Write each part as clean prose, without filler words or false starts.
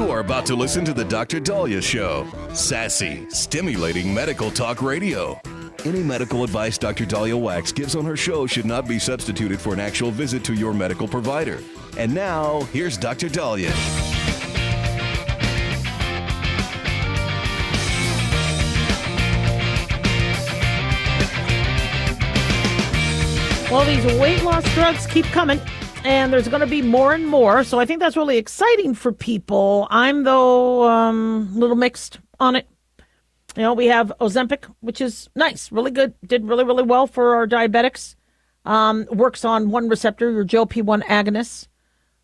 You are about to listen to the Dr. Dahlia Show. Sassy, stimulating medical talk radio. Any medical advice Dr. Dahlia Wax gives on her show should not be substituted for an actual visit to your medical provider. And now, here's Dr. Dahlia. Well, these weight loss drugs keep coming, and there's going to be more and more. So I think that's really exciting for people. I'm, though, a little mixed on it. You know, we have Ozempic, which is nice, really good, did really, really well for our diabetics. Works on one receptor, your GLP-1 agonist.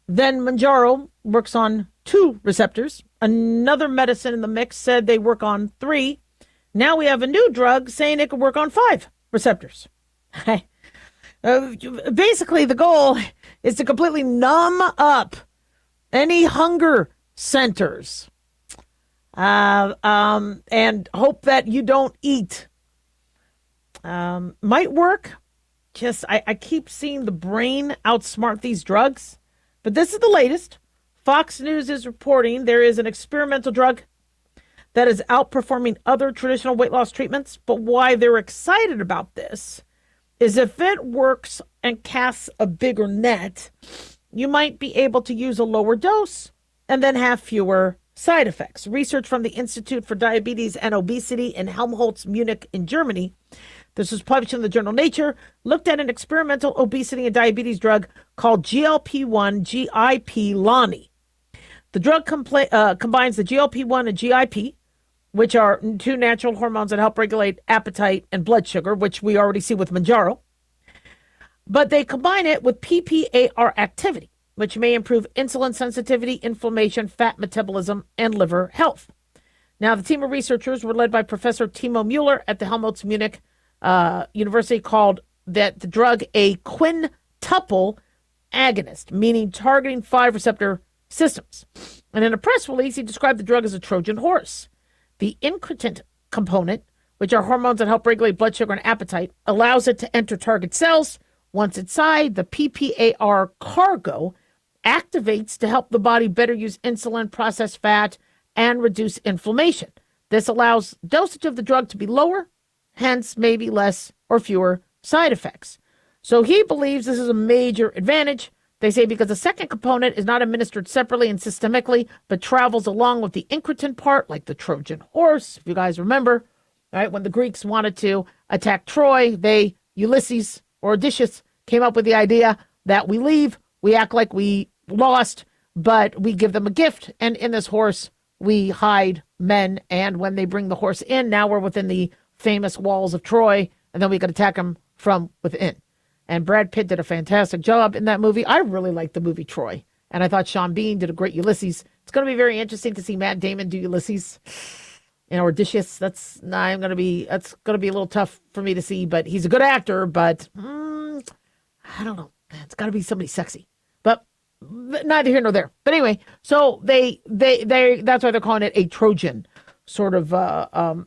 Then Mounjaro works on 2 receptors. Another medicine in the mix said they work on 3. Now we have a new drug saying it could work on 5 receptors. Basically, the goal is to completely numb up any hunger centers and hope that you don't eat. Might work. Just I keep seeing the brain outsmart these drugs. But this is the latest. Fox News is reporting there is an experimental drug that is outperforming other traditional weight loss treatments. But why they're excited about this is if it works and casts a bigger net, you might be able to use a lower dose and then have fewer side effects. Research from the Institute for Diabetes and Obesity in Helmholtz, Munich in Germany, this was published in the journal Nature, looked at an experimental obesity and diabetes drug called GLP-1 GIP Lani. The drug combines the GLP-1 and GIP, which are 2 natural hormones that help regulate appetite and blood sugar, which we already see with Mounjaro. But they combine it with PPAR activity, which may improve insulin sensitivity, inflammation, fat metabolism, and liver health. Now, the team of researchers were led by Professor Timo Müller at the Helmholtz Munich University, called the drug a quintuple agonist, meaning targeting 5 receptor systems. And in a press release, he described the drug as a Trojan horse. The incretin component, which are hormones that help regulate blood sugar and appetite, allows it to enter target cells. Once inside, the PPAR cargo activates to help the body better use insulin, process fat, and reduce inflammation. This allows dosage of the drug to be lower, hence maybe less or fewer side effects. So he believes this is a major advantage. They say because the second component is not administered separately and systemically, but travels along with the incretin part, like the Trojan horse. If you guys remember, right, when the Greeks wanted to attack Troy, Ulysses or Odysseus came up with the idea that we leave, we act like we lost, but we give them a gift, and in this horse, we hide men, and when they bring the horse in, now we're within the famous walls of Troy, and then we could attack them from within. And Brad Pitt did a fantastic job in that movie. I really liked the movie Troy. And I thought Sean Bean did a great Ulysses. It's going to be very interesting to see Matt Damon do Ulysses. Or Odysseus. That's going to be a little tough for me to see. But he's a good actor. But I don't know. It's got to be somebody sexy. But neither here nor there. But anyway, so they that's why they're calling it a Trojan sort of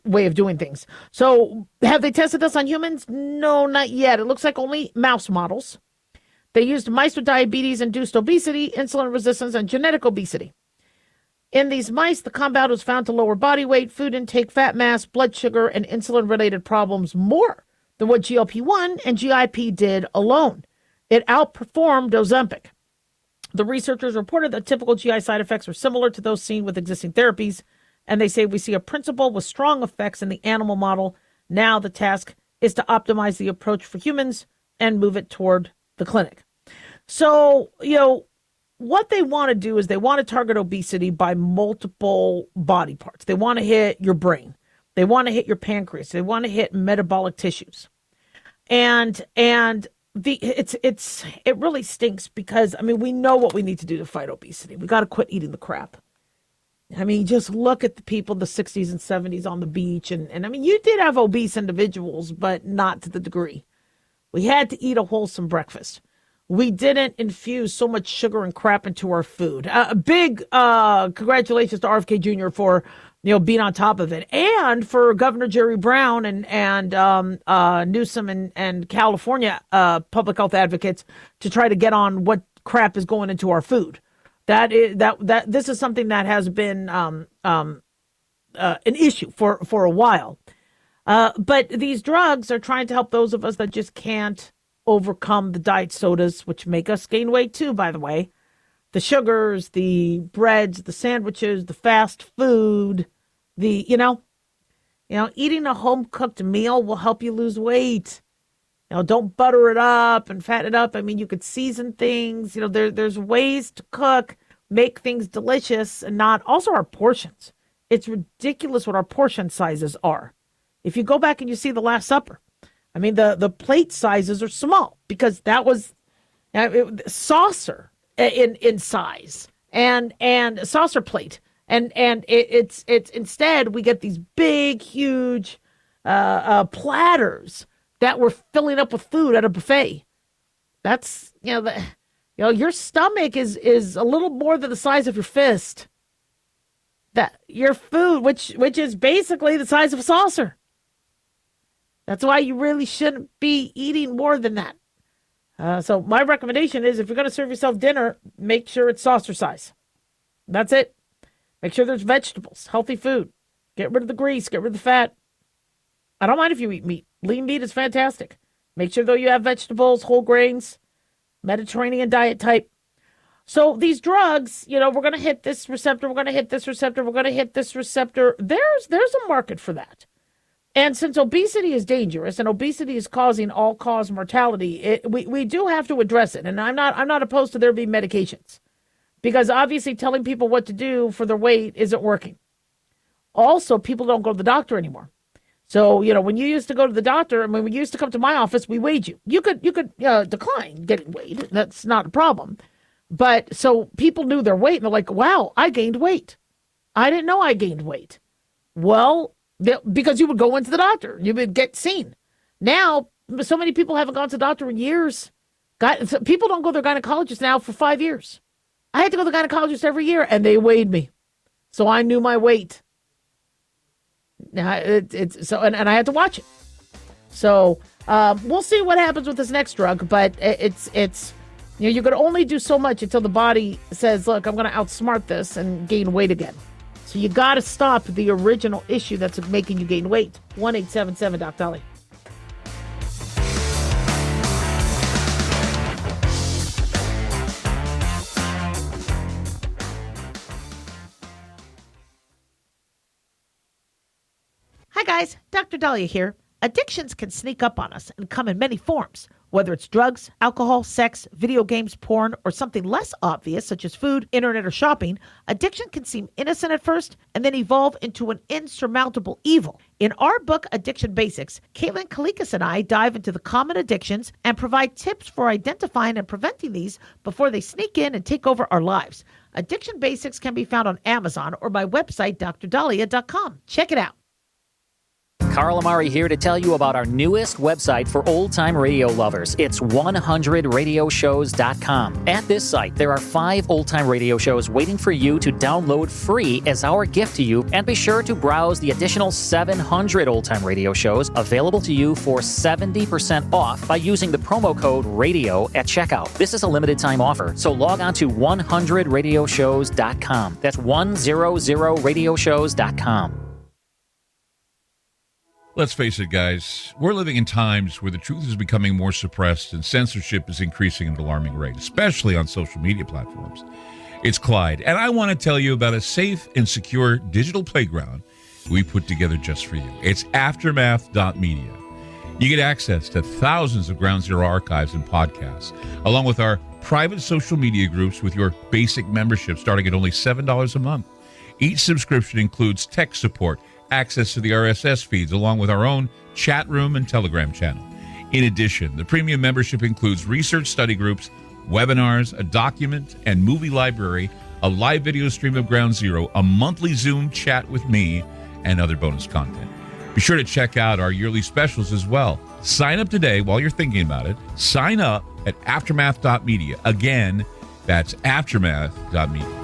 way of doing things. So have they tested this on humans? No, not yet. It looks like only mouse models. They used mice with diabetes-induced obesity, insulin resistance, and genetic obesity. In these mice, the compound was found to lower body weight, food intake, fat mass, blood sugar, and insulin-related problems more than what GLP-1 and GIP did alone. It outperformed Ozempic. The researchers reported that typical GI side effects are similar to those seen with existing therapies, and they say we see a principle with strong effects in the animal model. Now the task is to optimize the approach for humans and move it toward the clinic. So, what they want to do is they want to target obesity by multiple body parts. They want to hit your brain. They want to hit your pancreas. They want to hit metabolic tissues. And it really stinks because, we know what we need to do to fight obesity. We got to quit eating the crap. Just look at the people in the 60s and 70s on the beach. And you did have obese individuals, but not to the degree. We had to eat a wholesome breakfast. We didn't infuse so much sugar and crap into our food. A big congratulations to RFK Jr. for being on top of it, and for Governor Jerry Brown and Newsom and California public health advocates to try to get on what crap is going into our food. This is something that has been an issue for a while. But these drugs are trying to help those of us that just can't overcome the diet sodas, which make us gain weight too, by the way. The sugars, the breads, the sandwiches, the fast food, the, eating a home cooked meal will help you lose weight. Don't butter it up and fatten it up. I mean, you could season things. There's ways to cook, make things delicious, and not also our portions. It's ridiculous what our portion sizes are. If you go back and you see the Last Supper, I mean, the plate sizes are small because that was saucer in size and saucer plate. And it's instead we get these big, huge platters that we're filling up with food at a buffet. That's, your stomach is a little more than the size of your fist. That your food, which is basically the size of a saucer. That's why you really shouldn't be eating more than that. So my recommendation is if you're going to serve yourself dinner, make sure it's saucer size. That's it. Make sure there's vegetables, healthy food. Get rid of the grease, get rid of the fat. I don't mind if you eat meat. Lean meat is fantastic. Make sure, though, you have vegetables, whole grains, Mediterranean diet type. So these drugs, we're going to hit this receptor, we're going to hit this receptor, we're going to hit this receptor. There's a market for that. And since obesity is dangerous and obesity is causing all-cause mortality, we do have to address it. And I'm not opposed to there being medications because obviously telling people what to do for their weight isn't working. Also, people don't go to the doctor anymore. So, when you used to go to the doctor, when you used to come to my office, we weighed you. You could decline getting weighed. That's not a problem. But so people knew their weight and they're like, wow, I gained weight. I didn't know I gained weight. Well, because you would go into the doctor, you would get seen. Now, so many people haven't gone to the doctor in years. People don't go to their gynecologist now for 5 years. I had to go to the gynecologist every year, and they weighed me, so I knew my weight. Now and I had to watch it. So we'll see what happens with this next drug, but it's you could only do so much until the body says, "Look, I'm going to outsmart this and gain weight again." So you got to stop the original issue that's making you gain weight. 1-877-Doc-Dolly. Hi guys, Dr. Dahlia here. Addictions can sneak up on us and come in many forms. Whether it's drugs, alcohol, sex, video games, porn, or something less obvious such as food, internet, or shopping, addiction can seem innocent at first and then evolve into an insurmountable evil. In our book, Addiction Basics, Caitlin Kalikas and I dive into the common addictions and provide tips for identifying and preventing these before they sneak in and take over our lives. Addiction Basics can be found on Amazon or my website, drdahlia.com. Check it out. Carl Amari here to tell you about our newest website for old-time radio lovers. It's 100radioshows.com. At this site, there are 5 old-time radio shows waiting for you to download free as our gift to you, and be sure to browse the additional 700 old-time radio shows available to you for 70% off by using the promo code RADIO at checkout. This is a limited-time offer, so log on to 100radioshows.com. That's 100radioshows.com. Let's face it, guys, we're living in times where the truth is becoming more suppressed and censorship is increasing at an alarming rate, especially on social media platforms. It's Clyde, and I want to tell you about a safe and secure digital playground we put together just for you. It's aftermath.media. You get access to thousands of Ground Zero archives and podcasts, along with our private social media groups with your basic membership starting at only $7 a month. Each subscription includes tech support, access to the RSS feeds, along with our own chat room and Telegram channel. In addition, the premium membership includes research study groups, webinars, a document and movie library, a live video stream of Ground Zero, a monthly Zoom chat with me, and other bonus content. Be sure to check out our yearly specials as well. Sign up today while you're thinking about it. Sign up at aftermath.media. Again, that's aftermath.media.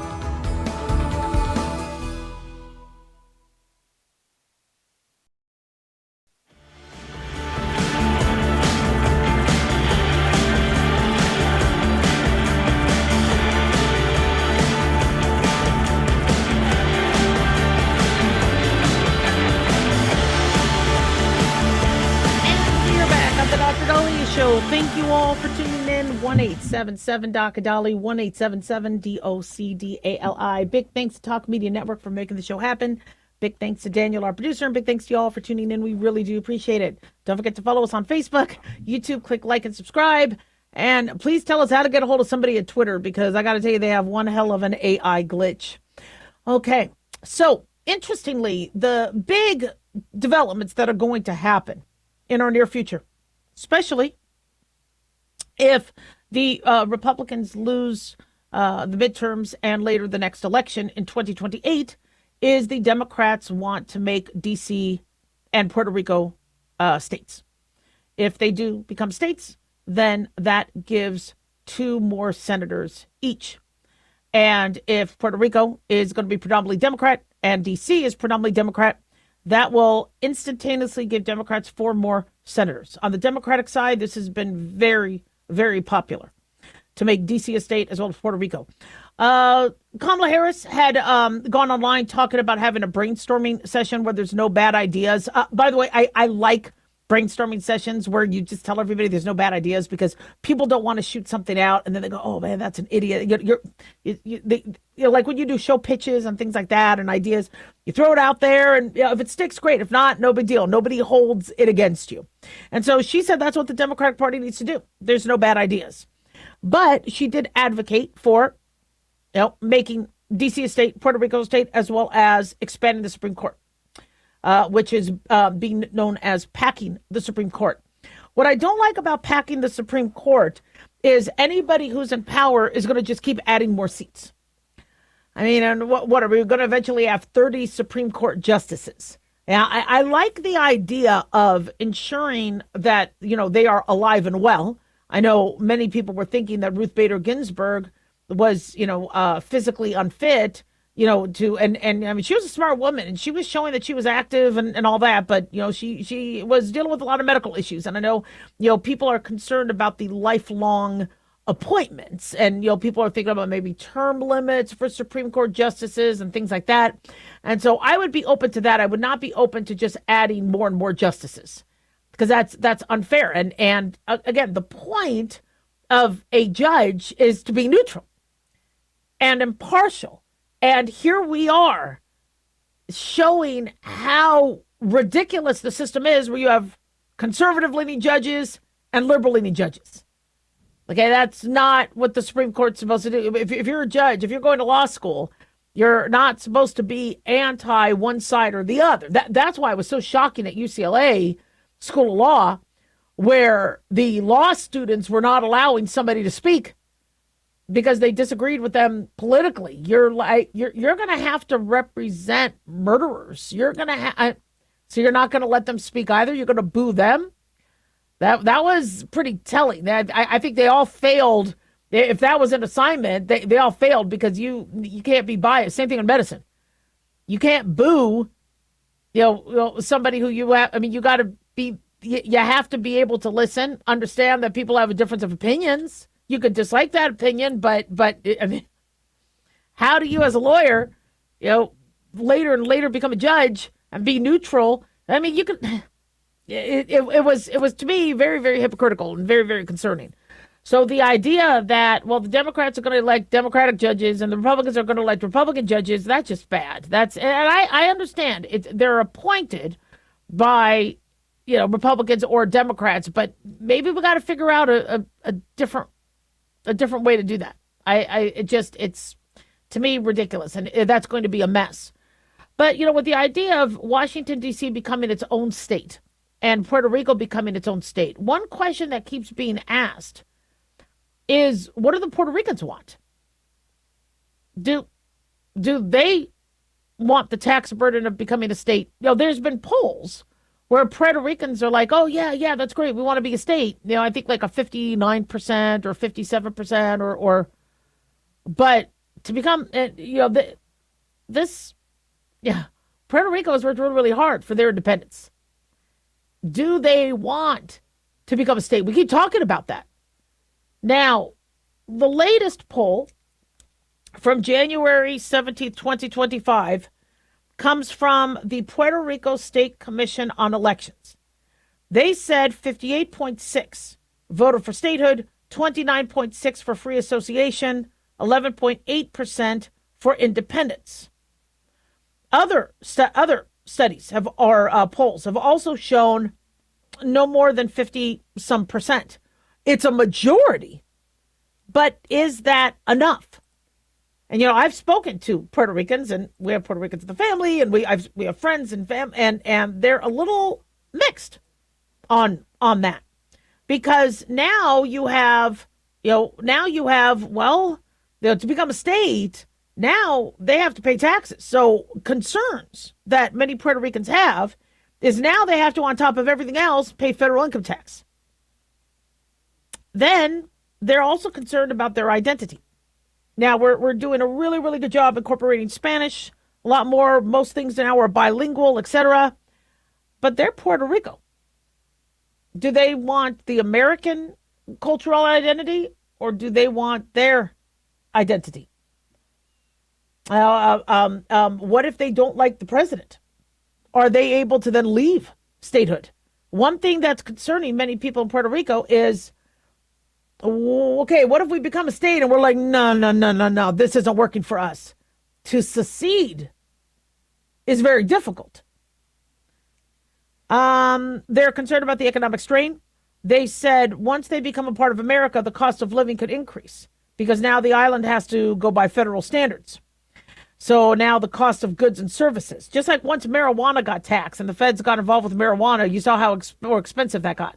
show. Thank you all for tuning in. 1-877-DOC-A-DOLLY, 1-877-DOCDALI. Big thanks to Talk Media Network for making the show happen. Big thanks to Daniel, our producer, and big thanks to you all for tuning in. We really do appreciate it. Don't forget to follow us on Facebook, YouTube, click like and subscribe. And please tell us how to get a hold of somebody at Twitter, because I got to tell you, they have one hell of an AI glitch. Okay, so interestingly, the big developments that are going to happen in our near future, especially if the Republicans lose the midterms and later the next election in 2028, is the Democrats want to make D.C. and Puerto Rico states. If they do become states, then that gives 2 more senators each. And if Puerto Rico is going to be predominantly Democrat and D.C. is predominantly Democrat, that will instantaneously give Democrats 4 more senators. On the Democratic side, this has been very, very popular to make D.C. a state as well as Puerto Rico. Kamala Harris had gone online talking about having a brainstorming session where there's no bad ideas. By the way, I like brainstorming sessions where you just tell everybody there's no bad ideas, because people don't want to shoot something out and then they go, oh man, that's an idiot. You're like when you do show pitches and things like that and ideas, you throw it out there, and if it sticks, great. If not, no big deal. Nobody holds it against you. And so she said that's what the Democratic Party needs to do. There's no bad ideas. But she did advocate for making D.C. a state, Puerto Rico a state, as well as expanding the Supreme Court, which is being known as packing the Supreme Court. What I don't like about packing the Supreme Court is anybody who's in power is going to just keep adding more seats. I mean, and what are we going to eventually have 30 Supreme Court justices? Yeah, I like the idea of ensuring that, they are alive and well. I know many people were thinking that Ruth Bader Ginsburg was, physically unfit, and I mean, she was a smart woman and she was showing that she was active and all that, but, she was dealing with a lot of medical issues. And I know, people are concerned about the lifelong appointments, and, people are thinking about maybe term limits for Supreme Court justices and things like that. And so I would be open to that. I would not be open to just adding more and more justices, because that's unfair. And again, the point of a judge is to be neutral and impartial. And here we are showing how ridiculous the system is, where you have conservative-leaning judges and liberal-leaning judges. Okay, that's not what the Supreme Court's supposed to do. If you're a judge, if you're going to law school, you're not supposed to be anti one side or the other. That's why it was so shocking at UCLA School of Law, where the law students were not allowing somebody to speak because they disagreed with them politically. You're going to have to represent murderers. So you're not going to let them speak either. You're going to boo them. That was pretty telling. I think they all failed. If that was an assignment, they all failed, because you can't be biased. Same thing in medicine. You can't boo, somebody who you have. I mean, you got to be. You have to be able to listen, understand that people have a difference of opinions. You could dislike that opinion, but I mean, how do you, as a lawyer, later and later become a judge and be neutral? I mean, you could. It was to me very, very hypocritical and very, very concerning. So the idea that, well, the Democrats are going to elect Democratic judges and the Republicans are going to elect Republican judges, that's just bad. And I understand they're appointed by, Republicans or Democrats, but maybe we got to figure out a different way to do that. It's to me ridiculous, and that's going to be a mess. But with the idea of Washington D.C. becoming its own state and Puerto Rico becoming its own state, one question that keeps being asked is, what do the Puerto Ricans want? Do they want the tax burden of becoming a state? There's been polls where Puerto Ricans are like, oh, yeah, that's great. We want to be a state. I think like a 59% or 57% but to become, Puerto Rico has worked really, really hard for their independence. Do they want to become a state? We keep talking about that. Now, the latest poll from January 17th, 2025, comes from the Puerto Rico State Commission on Elections. They said 58.6 voted for statehood, 29.6% for free association, 11.8% for independence. Other studies polls have also shown no more than 50% It's a majority, but is that enough? And I've spoken to Puerto Ricans, and we have Puerto Ricans in the family, and we have friends and and they're a little mixed on that, because now you have to become a state. Now they have to pay taxes. So concerns that many Puerto Ricans have is now they have to, on top of everything else, pay federal income tax. Then they're also concerned about their identity. Now we're doing a really, really good job incorporating Spanish, a lot more. Most things now are bilingual, etc. But they're Puerto Rico. Do they want the American cultural identity, or do they want their identity? What if they don't like the president? Are they able to then leave statehood? One thing that's concerning many people in Puerto Rico is, okay, what if we become a state and we're like, no, this isn't working for us? To secede is very difficult. They're concerned about the economic strain. They said once they become a part of America, the cost of living could increase because now the island has to go by federal standards. So now the cost of goods and services, just like once marijuana got taxed and the feds got involved with marijuana, you saw how more expensive that got.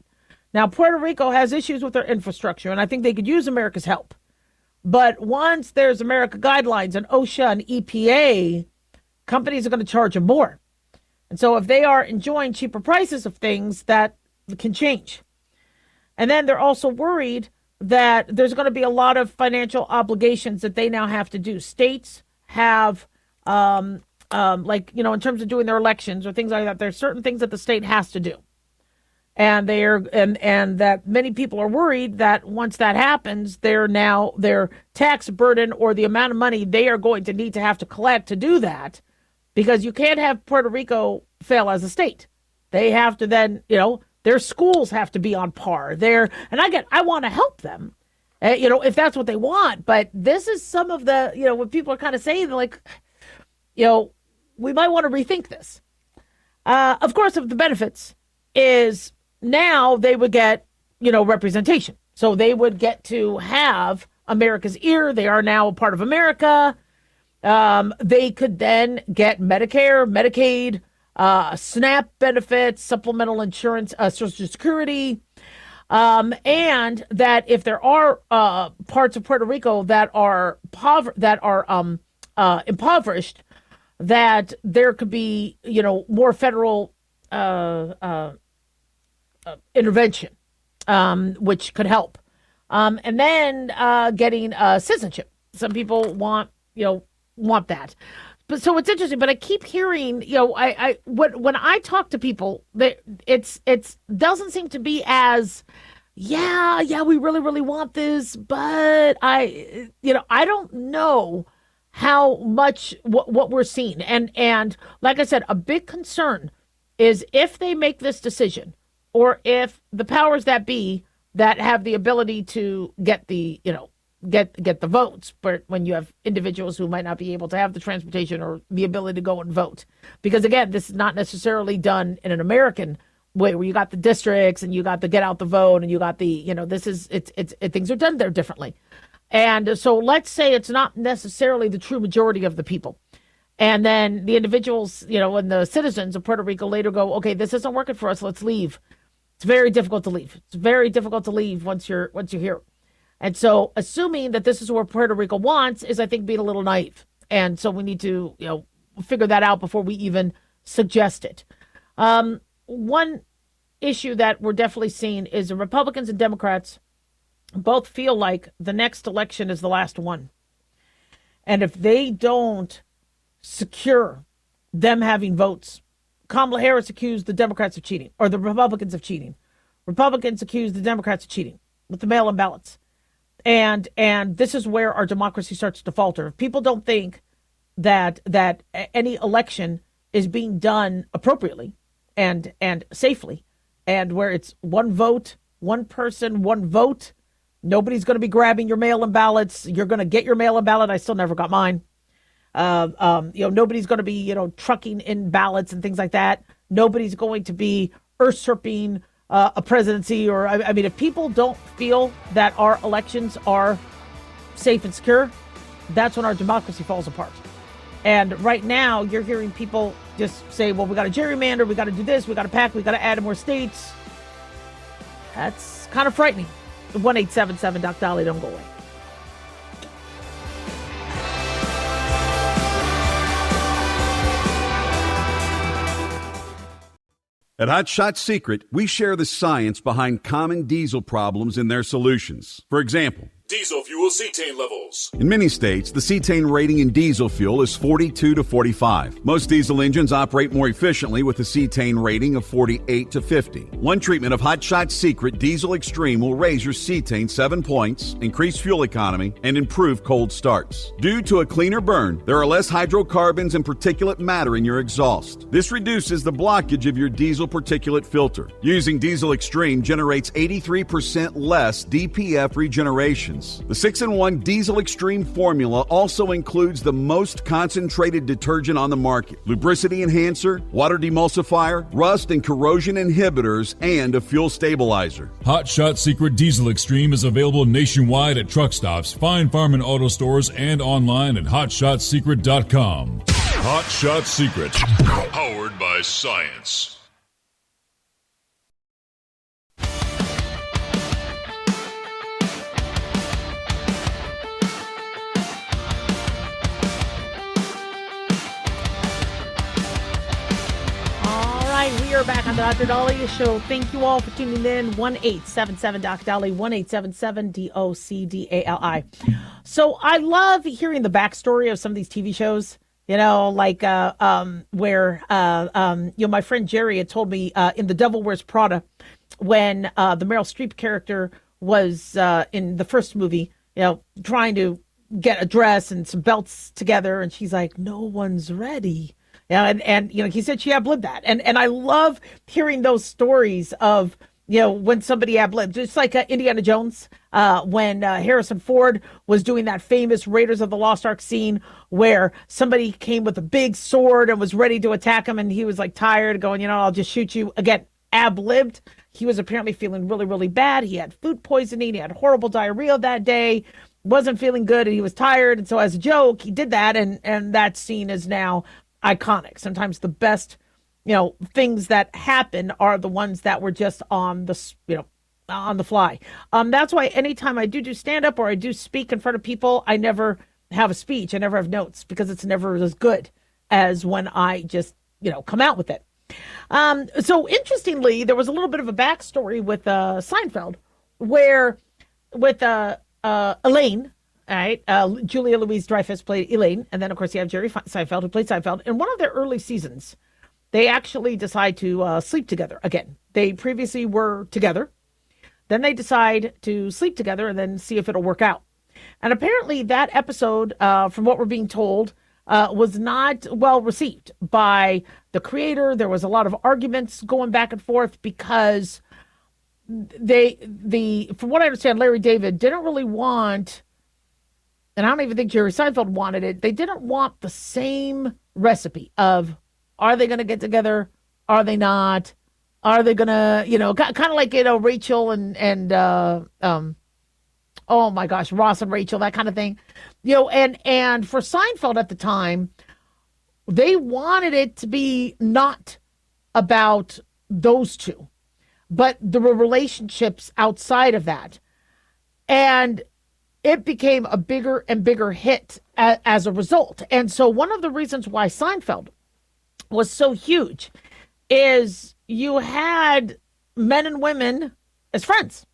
Now, Puerto Rico has issues with their infrastructure, and I think they could use America's help. But once there's America guidelines and OSHA and EPA, companies are going to charge them more. And so if they are enjoying cheaper prices of things, that can change. And then they're also worried that there's going to be a lot of financial obligations that they now have to do. States have, in terms of doing their elections or things like that, there's certain things that the state has to do. And and that many people are worried that once that happens, their tax burden or the amount of money they are going to need to have to collect to do that, because you can't have Puerto Rico fail as a state. They have to then, their schools have to be on par. I want to help them, if that's what they want. But this is some of the, what people are kind of saying, like, we might want to rethink this. Of course, of the benefits is now they would get, representation. So they would get to have America's ear. They are now a part of America. They could then get Medicare, Medicaid, SNAP benefits, supplemental insurance, Social Security. And that if there are parts of Puerto Rico that are impoverished, that there could be, more federal intervention, which could help. And then getting citizenship. Some people want that. But so it's interesting, but I keep hearing, when I talk to people, it's doesn't seem to be as, we really, really want this, but I don't know how much what we're seeing. And like I said, a big concern is if they make this decision, or if the powers that be that have the ability to get the, get the votes, but when you have individuals who might not be able to have the transportation or the ability to go and vote, because again, this is not necessarily done in an American way where you got the districts and you got the get out the vote and you got the, things are done there differently. And so let's say it's not necessarily the true majority of the people. And then the individuals, and the citizens of Puerto Rico later go, okay, this isn't working for us, let's leave. It's very difficult to leave. It's very difficult to leave once you're here. And so assuming that this is what Puerto Rico wants is, I think, being a little naive. And so we need to, figure that out before we even suggest it. One issue that we're definitely seeing is the Republicans and Democrats both feel like the next election is the last one. And if they don't secure them having votes, Kamala Harris accused the Democrats of cheating, or the Republicans of cheating. Republicans accused the Democrats of cheating with the mail-in ballots. And this is where our democracy starts to falter. If people don't think that any election is being done appropriately and safely, and where it's one vote one person, one vote. Nobody's going to be grabbing your mail-in ballots. You're going to get your mail-in ballot. I still never got mine. Nobody's going to be, trucking in ballots and things like that. Nobody's going to be usurping a presidency, or I mean, if people don't feel that our elections are safe and secure, that's when our democracy falls apart. And right now, you're hearing people just say, well, we got to gerrymander, we got to do this, we got to pack, we got to add more states. That's kind of frightening. 1-877 Doc Dolly, don't go away. At Hot Shot Secret, we share the science behind common diesel problems and their solutions. For example, Diesel fuel cetane levels. in many states, the cetane rating in diesel fuel is 42 to 45. Most diesel engines operate more efficiently with a cetane rating of 48 to 50. One treatment of Hot Shot Secret Diesel Extreme will raise your cetane 7 points, increase fuel economy, and improve cold starts. Due to a cleaner burn, there are less hydrocarbons and particulate matter in your exhaust. This reduces the blockage of your diesel particulate filter. Using Diesel Extreme generates 83% less DPF regeneration. The 6-in-1 Diesel Extreme formula also includes the most concentrated detergent on the market, lubricity enhancer, water demulsifier, rust and corrosion inhibitors, and a fuel stabilizer. Hot Shot Secret Diesel Extreme is available nationwide at truck stops, fine farm and auto stores, and online at hotshotsecret.com. Hot Shot Secret. Powered by science. We are back on the Dr. Dahlia Show. Thank you all for tuning in. 1-877 Doc Dolly, 1-877-DOCDALI. So I love hearing the backstory of some of these TV shows. Like where my friend Jerry had told me in The Devil Wears Prada, when the Meryl Streep character was in the first movie, trying to get a dress and some belts together, and she's like, "No one's ready." Yeah, and he said she ad-libbed that. And I love hearing those stories of, when somebody ad-libbed. Just like Indiana Jones, when Harrison Ford was doing that famous Raiders of the Lost Ark scene where somebody came with a big sword and was ready to attack him, and he was like tired, going, I'll just shoot you. Again, ad-libbed. He was apparently feeling really, really bad. He had food poisoning. He had horrible diarrhea that day. Wasn't feeling good, and he was tired. And so as a joke, he did that, and that scene is now iconic. Sometimes the best, things that happen are the ones that were just on the, on the fly. That's why anytime I do stand up or I do speak in front of people, I never have a speech. I never have notes, because it's never as good as when I just, come out with it. So interestingly, there was a little bit of a backstory with Seinfeld, where with Elaine. All right. Julia Louis-Dreyfus played Elaine. And then, of course, you have Jerry Seinfeld, who played Seinfeld. In one of their early seasons, they actually decide to sleep together again. They previously were together. Then they decide to sleep together and then see if it'll work out. And apparently that episode, from what we're being told, was not well received by the creator. There was a lot of arguments going back and forth because from what I understand, Larry David didn't really want, and I don't even think Jerry Seinfeld wanted it, they didn't want the same recipe of, are they going to get together? Are they not? Are they going to, kind of like, Rachel and oh my gosh, Ross and Rachel, that kind of thing. And for Seinfeld at the time, they wanted it to be not about those two, but the relationships outside of that. And it became a bigger and bigger hit as a result. And so one of the reasons why Seinfeld was so huge is you had men and women as friends,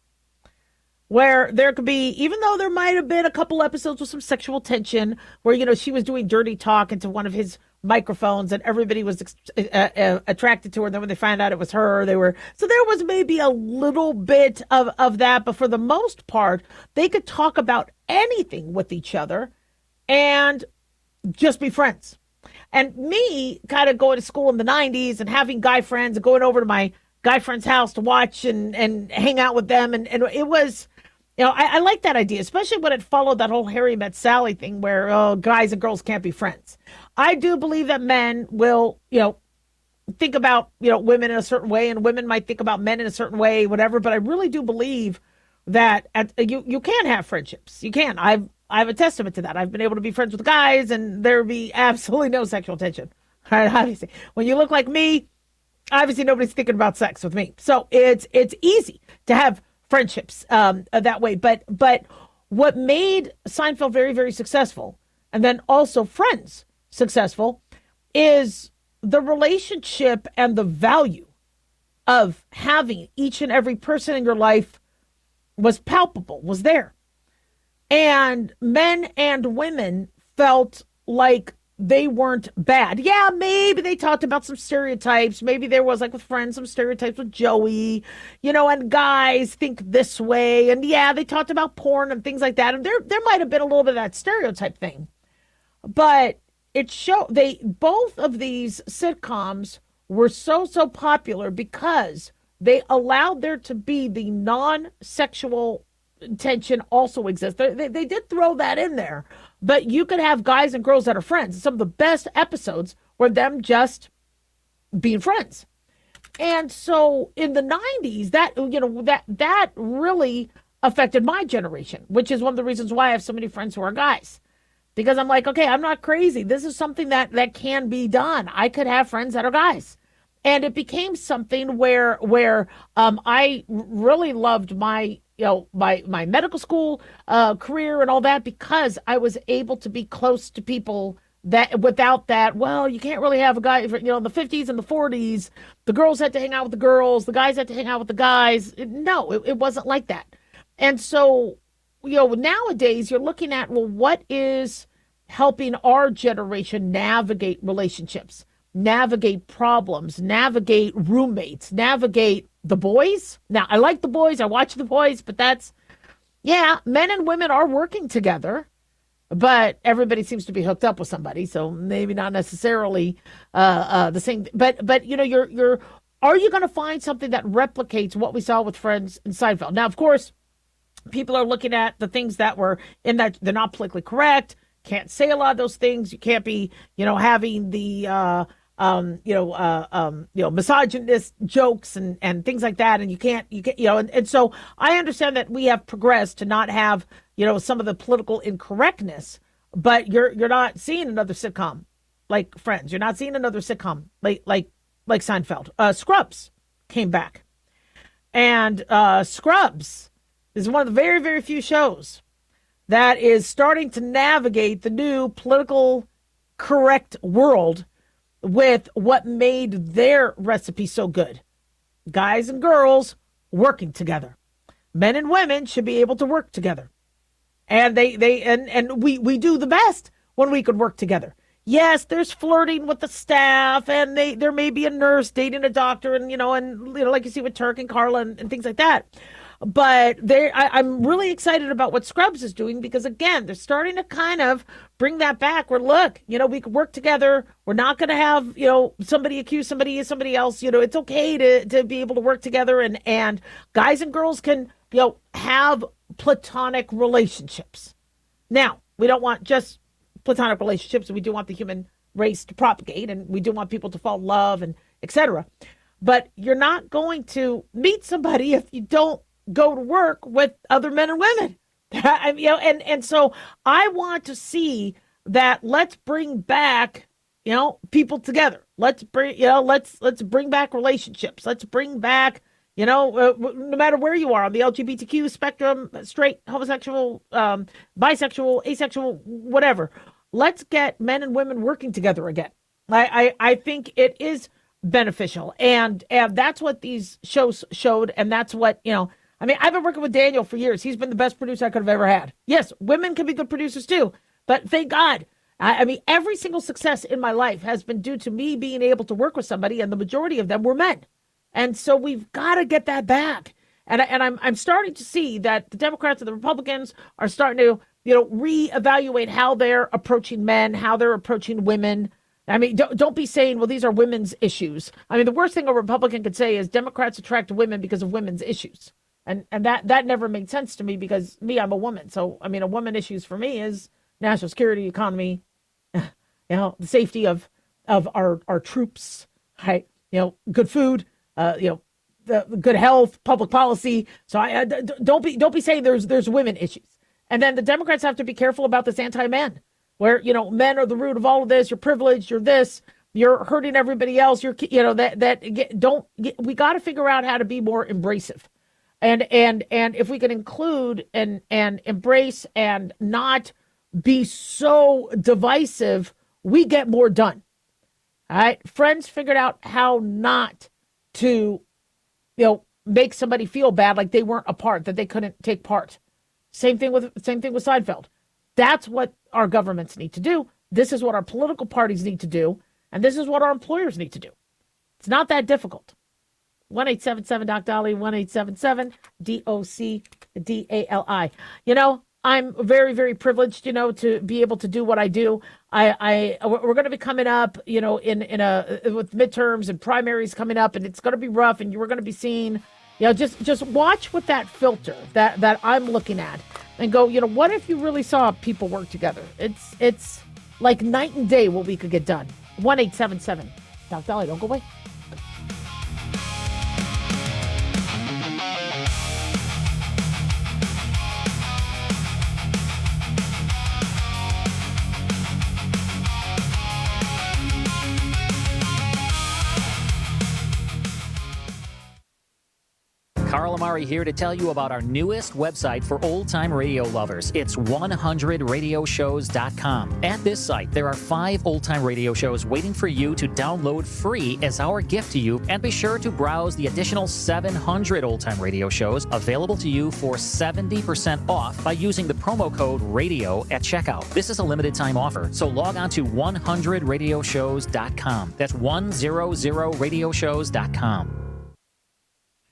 where there could be, even though there might have been a couple episodes with some sexual tension where, she was doing dirty talk into one of his microphones and everybody was attracted to her. And then when they found out it was her, so there was maybe a little bit of that. But for the most part, they could talk about anything with each other and just be friends. And me kind of going to school in the 90s and having guy friends and going over to my guy friend's house to watch and hang out with them. And it was, I like that idea, especially when it followed that whole Harry Met Sally thing where guys and girls can't be friends. I do believe that men will, think about, women in a certain way, and women might think about men in a certain way, whatever. But I really do believe that you can have friendships. You can. I have a testament to that. I've been able to be friends with guys, and there be absolutely no sexual tension. Right? Obviously, when you look like me, obviously nobody's thinking about sex with me. So it's easy to have friendships that way. But what made Seinfeld very, very successful, and then also Friends successful, is the relationship and the value of having each and every person in your life was palpable, was there. And men and women felt like they weren't bad. Yeah, maybe they talked about some stereotypes. Maybe there was, like with Friends, some stereotypes with Joey, and guys think this way. And yeah, they talked about porn and things like that. And there might have been a little bit of that stereotype thing. But it showed both of these sitcoms were so popular because they allowed there to be the non-sexual tension also exist. They did throw that in there, but you could have guys and girls that are friends. Some of the best episodes were them just being friends. And so in the 90s, that really affected my generation, which is one of the reasons why I have so many friends who are guys. Because I'm like, okay, I'm not crazy. This is something that can be done. I could have friends that are guys. And it became something where I really loved my my medical school career and all that, because I was able to be close to people that without that, well, you can't really have a guy, in the 50s and the 40s, the girls had to hang out with the girls, the guys had to hang out with the guys. No, it wasn't like that. And so, nowadays you're looking at, well, what is helping our generation navigate relationships, navigate problems, navigate roommates, navigate the boys. Now, I like the boys. I watch the boys, but men and women are working together, but everybody seems to be hooked up with somebody. So maybe not necessarily the same. But are you going to find something that replicates what we saw with Friends and Seinfeld? Now, of course, people are looking at the things that were in that they're not politically correct. Can't say a lot of those things. You can't be, having the misogynist jokes and things like that. And you can't, and so I understand that we have progressed to not have, some of the political incorrectness, but you're not seeing another sitcom like Friends. You're not seeing another sitcom like Seinfeld. Scrubs came back, and Scrubs is one of the very, very few shows that is starting to navigate the new political correct world with what made their recipe so good. Guys and girls working together. Men and women should be able to work together. And we do the best when we could work together. Yes, there's flirting with the staff, and there may be a nurse dating a doctor, and like you see with Turk and Carla and things like that. But I'm really excited about what Scrubs is doing, because, again, they're starting to kind of bring that back where, look, we can work together. We're not going to have, somebody accuse somebody of somebody else. It's okay to be able to work together, and guys and girls can, have platonic relationships. Now, we don't want just platonic relationships. We do want the human race to propagate, and we do want people to fall in love and etc. But you're not going to meet somebody if you don't go to work with other men and women. And so I want to see that. Let's bring back, people together. Let's bring, let's bring back relationships. Let's bring back, no matter where you are on the LGBTQ spectrum, straight, homosexual, bisexual, asexual, whatever. Let's get men and women working together again. I think it is beneficial, and that's what these shows showed, and that's what I've been working with Daniel for years. He's been the best producer I could have ever had. Yes, women can be good producers too, but thank God. Every single success in my life has been due to me being able to work with somebody, and the majority of them were men. And so we've got to get that back. And I'm starting to see that the Democrats and the Republicans are starting to, reevaluate how they're approaching men, how they're approaching women. I mean, don't be saying, well, these are women's issues. I mean, the worst thing a Republican could say is Democrats attract women because of women's issues. And that never made sense to me because I'm a woman. So, I mean, a woman issues for me is national security, economy, the safety of our troops, right? Good food, the good health, public policy. So don't be saying there's women issues. And then the Democrats have to be careful about this anti-men, where men are the root of all of this. You're privileged. You're this. You're hurting everybody else. We got to figure out how to be more embracive. And if we can include and embrace and not be so divisive, we get more done. All right. Friends figured out how not to, make somebody feel bad like they weren't a part, that they couldn't take part. Same thing with Seinfeld. That's what our governments need to do. This is what our political parties need to do. And this is what our employers need to do. It's not that difficult. 1-877-DOC-DOLLY, 1-877-DOC-DALI. I'm very, very privileged, to be able to do what I do. We're going to be coming up, with midterms and primaries coming up, and it's going to be rough, and you're going to be seeing, just watch with that filter that I'm looking at and go, what if you really saw people work together? It's like night and day what we could get done. 1-877-DOC-DOLLY. Don't go away. Carl Amari here to tell you about our newest website for old-time radio lovers. It's 100radioshows.com. At this site, there are 5 old-time radio shows waiting for you to download free as our gift to you, and be sure to browse the additional 700 old-time radio shows available to you for 70% off by using the promo code RADIO at checkout. This is a limited-time offer, so log on to 100radioshows.com. That's 100radioshows.com.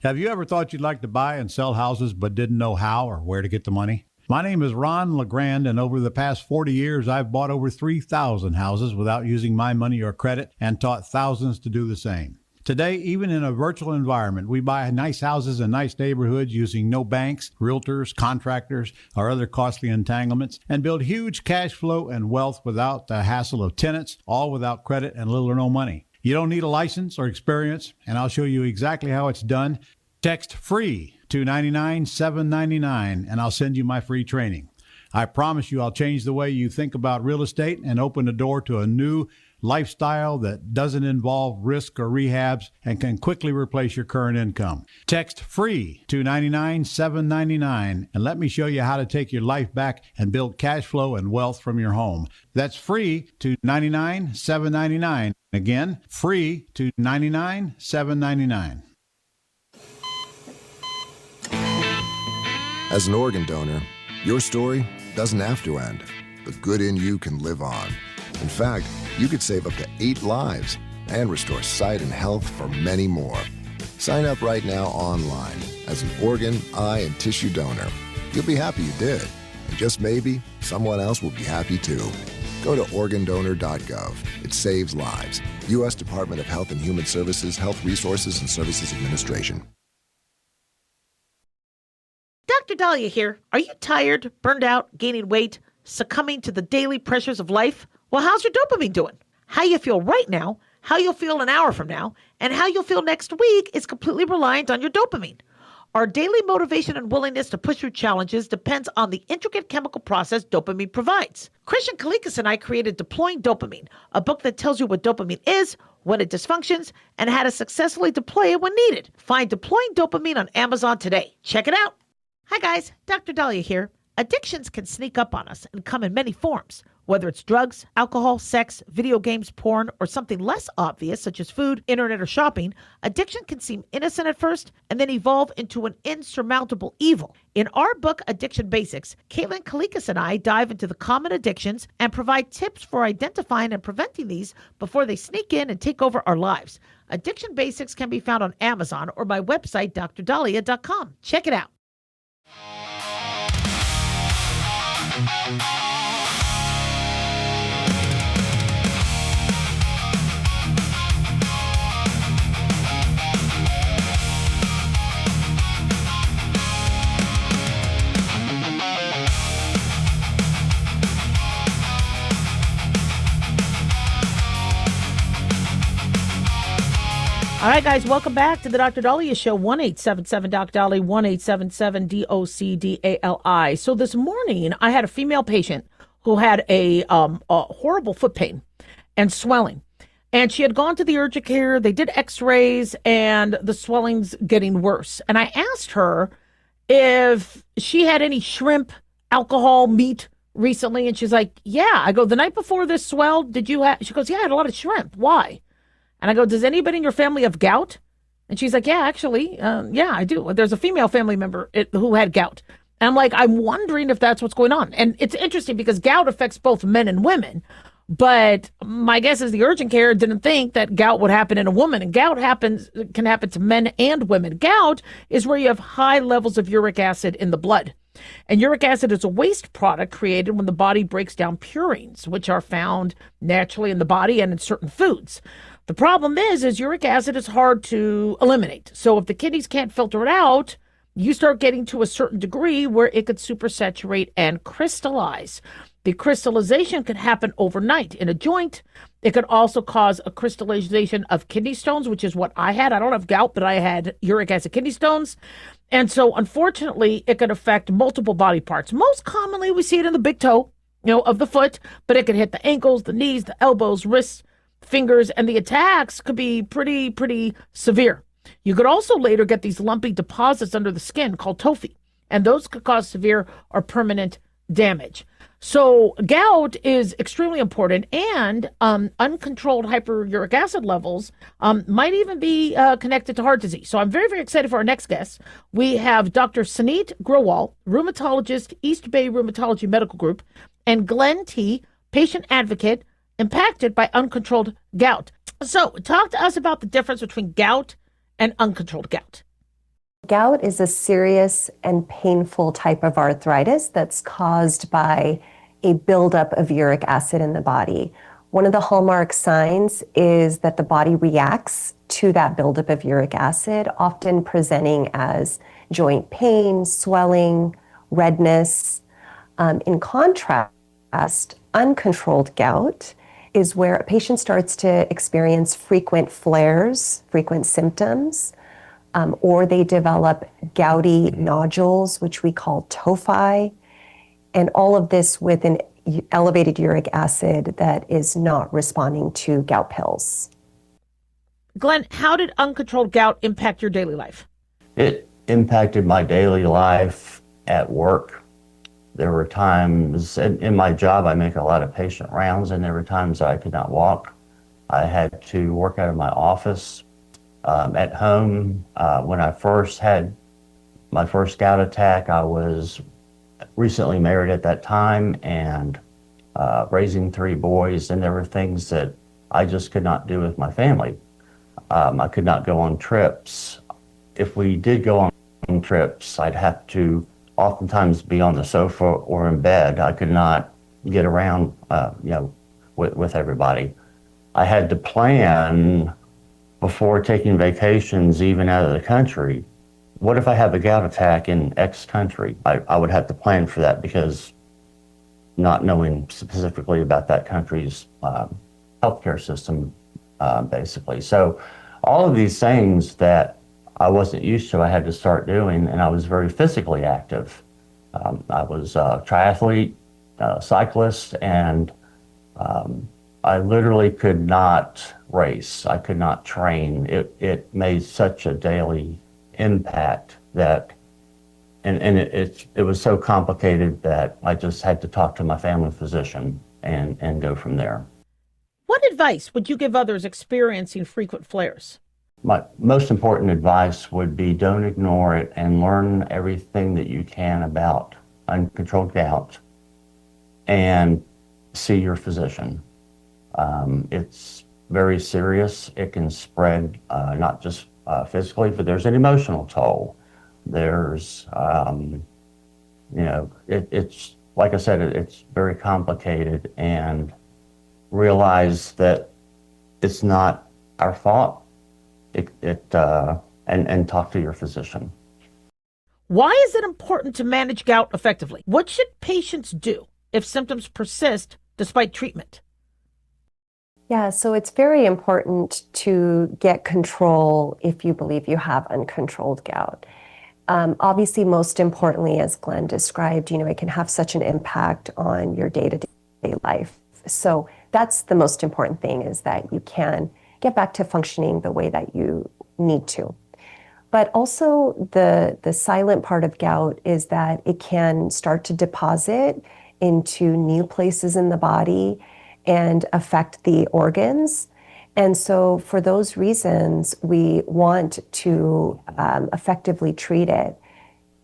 Have you ever thought you'd like to buy and sell houses but didn't know how or where to get the money? My name is Ron LeGrand, and over the past 40 years, I've bought over 3,000 houses without using my money or credit, and taught thousands to do the same. Today, even in a virtual environment, we buy nice houses in nice neighborhoods using no banks, realtors, contractors, or other costly entanglements, and build huge cash flow and wealth without the hassle of tenants, all without credit and little or no money. You don't need a license or experience, and I'll show you exactly how it's done. Text FREE to 99799, and I'll send you my free training. I promise you I'll change the way you think about real estate and open the door to a new lifestyle that doesn't involve risk or rehabs and can quickly replace your current income. Text FREE to 99799, and let me show you how to take your life back and build cash flow and wealth from your home. That's FREE to 99799. Again, FREE to 99799. As an organ donor, your story doesn't have to end. The good in you can live on. In fact, you could save up to 8 lives and restore sight and health for many more. Sign up right now online as an organ, eye, and tissue donor. You'll be happy you did. And just maybe, someone else will be happy too. Go to organdonor.gov. It saves lives. U.S. Department of Health and Human Services, Health Resources and Services Administration. Dr. Dahlia here. Are you tired, burned out, gaining weight, succumbing to the daily pressures of life? Well, how's your dopamine doing? How you feel right now, how you'll feel an hour from now, and how you'll feel next week is completely reliant on your dopamine. Our daily motivation and willingness to push through challenges depends on the intricate chemical process dopamine provides. Christian Kalikas and I created Deploying Dopamine, a book that tells you what dopamine is, when it dysfunctions, and how to successfully deploy it when needed. Find Deploying Dopamine on Amazon today. Check it out. Hi guys, Dr. Dahlia here. Addictions can sneak up on us and come in many forms, whether it's drugs, alcohol, sex, video games, porn, or something less obvious such as food, internet, or shopping. Addiction can seem innocent at first and then evolve into an insurmountable evil. In our book, Addiction Basics, Caitlin Kalikas and I dive into the common addictions and provide tips for identifying and preventing these before they sneak in and take over our lives. Addiction Basics can be found on Amazon or my website, drdahlia.com. Check it out. right, guys, welcome back to the Dr. Dahlia Show. 1-877-DOC-DALI, 1-877-DOC-DALI. So this morning, I had a female patient who had a horrible foot pain and swelling. And she had gone to the urgent care. They did x-rays, and the swelling's getting worse. And I asked her if she had any shrimp, alcohol, meat recently. And she's like, yeah. I go, the night before this swelled, did you have? She goes, yeah, I had a lot of shrimp. Why? And I go, does anybody in your family have gout? And she's like, yeah, actually, yeah, I do. There's a female family member who had gout. And I'm like, I'm wondering if that's what's going on. And it's interesting because gout affects both men and women. But my guess is the urgent care didn't think that gout would happen in a woman. And gout can happen to men and women. Gout is where you have high levels of uric acid in the blood. And uric acid is a waste product created when the body breaks down purines, which are found naturally in the body and in certain foods. The problem is uric acid is hard to eliminate. So if the kidneys can't filter it out, you start getting to a certain degree where it could supersaturate and crystallize. The crystallization could happen overnight in a joint. It could also cause a crystallization of kidney stones, which is what I had. I don't have gout, but I had uric acid kidney stones. And so, unfortunately, it could affect multiple body parts. Most commonly, we see it in the big toe, of the foot, but it could hit the ankles, the knees, the elbows, wrists, fingers, and the attacks could be pretty severe. You could also later get these lumpy deposits under the skin called tophi, and those could cause severe or permanent damage. So gout is extremely important, and uncontrolled hyperuric acid levels might even be connected to heart disease. So I'm very, very excited for our next guest. We have Dr. Saneet Grewal, rheumatologist, East Bay Rheumatology Medical Group, and Glenn T., patient advocate, impacted by uncontrolled gout. So talk to us about the difference between gout and uncontrolled gout. Gout is a serious and painful type of arthritis that's caused by a buildup of uric acid in the body. One of the hallmark signs is that the body reacts to that buildup of uric acid, often presenting as joint pain, swelling, redness. In contrast, uncontrolled gout is where a patient starts to experience frequent flares, frequent symptoms, or they develop gouty nodules, which we call tophi, and all of this with an elevated uric acid that is not responding to gout pills. Glenn, how did uncontrolled gout impact your daily life? It impacted my daily life at work. There were times, in my job, I make a lot of patient rounds, and there were times I could not walk. I had to work out of my office. At home, when I first had my first gout attack, I was recently married at that time and raising 3 boys, and there were things that I just could not do with my family. I could not go on trips. If we did go on trips, I'd have to oftentimes be on the sofa or in bed. I could not get around, with everybody. I had to plan before taking vacations, even out of the country. What if I have a gout attack in X country? I would have to plan for that because not knowing specifically about that country's healthcare system, basically. So all of these things that I wasn't used to, I had to start doing, and I was very physically active. I was a triathlete, cyclist, and I literally could not race. I could not train. It made such a daily impact that, and it was so complicated that I just had to talk to my family physician and go from there. What advice would you give others experiencing frequent flares? My most important advice would be don't ignore it and learn everything that you can about uncontrolled gout and see your physician. It's very serious. It can spread not just physically, but there's an emotional toll. There's, it's like I said, it's very complicated, and realize that it's not our fault. And talk to your physician. Why is it important to manage gout effectively? What should patients do if symptoms persist despite treatment? Yeah, so it's very important to get control if you believe you have uncontrolled gout. Obviously, most importantly, as Glenn described, it can have such an impact on your day-to-day life. So that's the most important thing, is that you can get back to functioning the way that you need to. But also the silent part of gout is that it can start to deposit into new places in the body and affect the organs. And so for those reasons, we want to effectively treat it.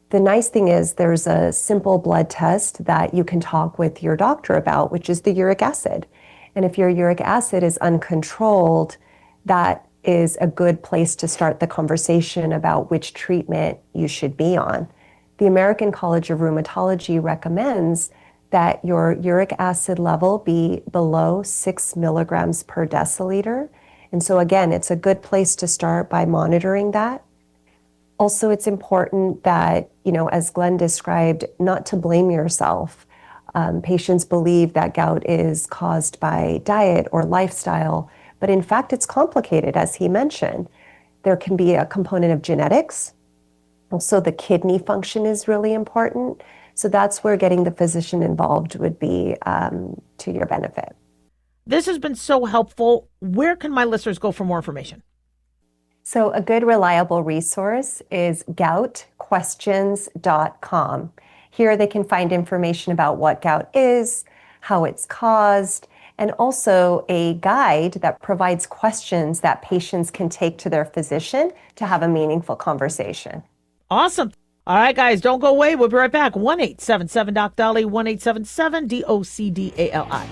The nice thing is there's a simple blood test that you can talk with your doctor about, which is the uric acid. And if your uric acid is uncontrolled, that is a good place to start the conversation about which treatment you should be on. The American College of Rheumatology recommends that your uric acid level be below 6 milligrams per deciliter. And so again, it's a good place to start by monitoring that. Also, it's important that, as Glenn described, not to blame yourself. Patients believe that gout is caused by diet or lifestyle, but in fact, it's complicated, as he mentioned. There can be a component of genetics. Also, the kidney function is really important. So that's where getting the physician involved would be to your benefit. This has been so helpful. Where can my listeners go for more information? So a good, reliable resource is goutquestions.com. Here they can find information about what gout is, how it's caused, and also a guide that provides questions that patients can take to their physician to have a meaningful conversation. Awesome. All right, guys, don't go away. We'll be right back. 1-877-DOC-DALI, 1-877-DOCDALI.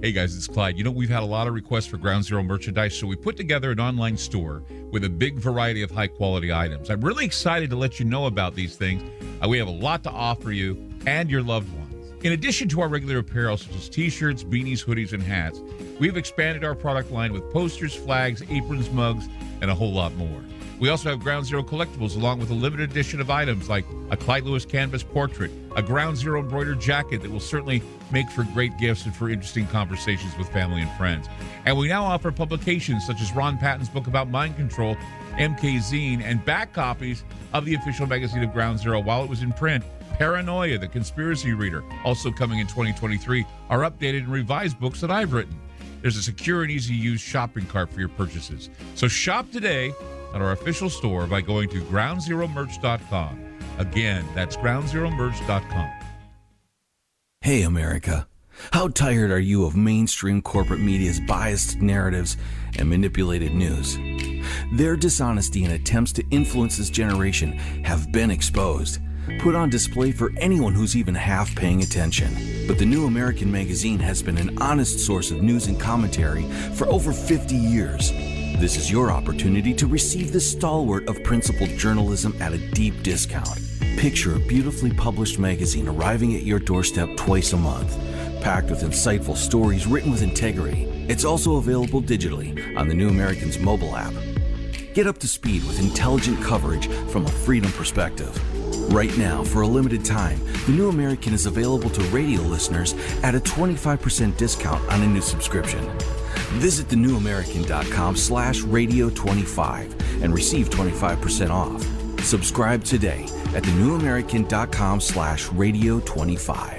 Hey guys, it's Clyde. We've had a lot of requests for Ground Zero merchandise, so we put together an online store with a big variety of high-quality items. I'm really excited to let you know about these things. We have a lot to offer you and your loved ones. In addition to our regular apparel, such as t-shirts, beanies, hoodies, and hats, we've expanded our product line with posters, flags, aprons, mugs, and a whole lot more. We also have Ground Zero collectibles, along with a limited edition of items like a Clyde Lewis canvas portrait, a Ground Zero embroidered jacket that will certainly make for great gifts and for interesting conversations with family and friends. And we now offer publications such as Ron Patton's book about mind control, MK Zine, and back copies of the official magazine of Ground Zero while it was in print. Paranoia, the Conspiracy Reader, also coming in 2023, are updated and revised books that I've written. There's a secure and easy-to-use shopping cart for your purchases. So shop today at our official store by going to groundzeromerch.com. Again, that's groundzeromerch.com. Hey, America. How tired are you of mainstream corporate media's biased narratives and manipulated news? Their dishonesty and attempts to influence this generation have been exposed, put on display for anyone who's even half paying attention. But the New American Magazine has been an honest source of news and commentary for over 50 years. This is your opportunity to receive the stalwart of principled journalism at a deep discount. Picture a beautifully published magazine arriving at your doorstep twice a month, packed with insightful stories written with integrity. It's also available digitally on the New American's mobile app. Get up to speed with intelligent coverage from a freedom perspective. Right now, for a limited time, the New American is available to radio listeners at a 25% discount on a new subscription. Visit thenewamerican.com/radio25 and receive 25% off. Subscribe today at thenewamerican.com/radio25.